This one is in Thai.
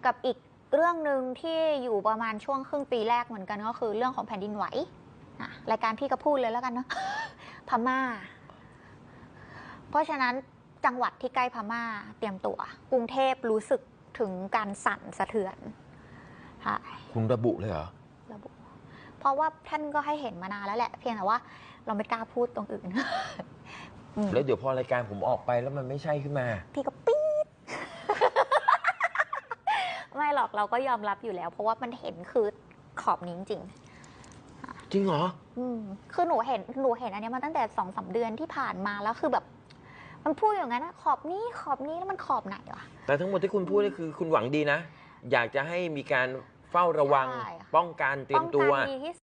กับอีกเรื่องหนึ่งที่อยู่ประมาณช่วงครึ่งปีแรกเหมือนกันก็คือเรื่องของแผ่นดินไหวรายการพี่ก็พูดเลยแล้วกันเนาะ พม่า เพราะฉะนั้นจังหวัดที่ใกล้พม่าเตรียมตัวกรุงเทพรู้สึกถึงการสั่นสะเทือนใช่คุณระบุเลยเหรอระบุเพราะว่าท่านก็ให้เห็นมานานแล้วแหละเพียงแต่ว่าเราไม่กล้าพูดตรงอื่น แล้วเดี๋ยวพอรายการผมออกไปแล้วมันไม่ใช่ขึ้นมาพี่ก็ปี๊ด ไม่หรอกเราก็ยอมรับอยู่แล้ว เพราะว่ามันเห็นคือขอบนี้จริงจริงเหรอคือหนูเห็นอันนี้มาตั้งแต่2-3 เดือนที่ผ่านมาแล้วคือแบบมันพูดอย่างนั้นนะขอบนี้แล้วมันขอบไหนวะแต่ทั้งหมดที่คุณพูดนี่คือคุณหวังดีนะอยากจะให้มีการเฝ้าระวังป้องกันเตรียมตัว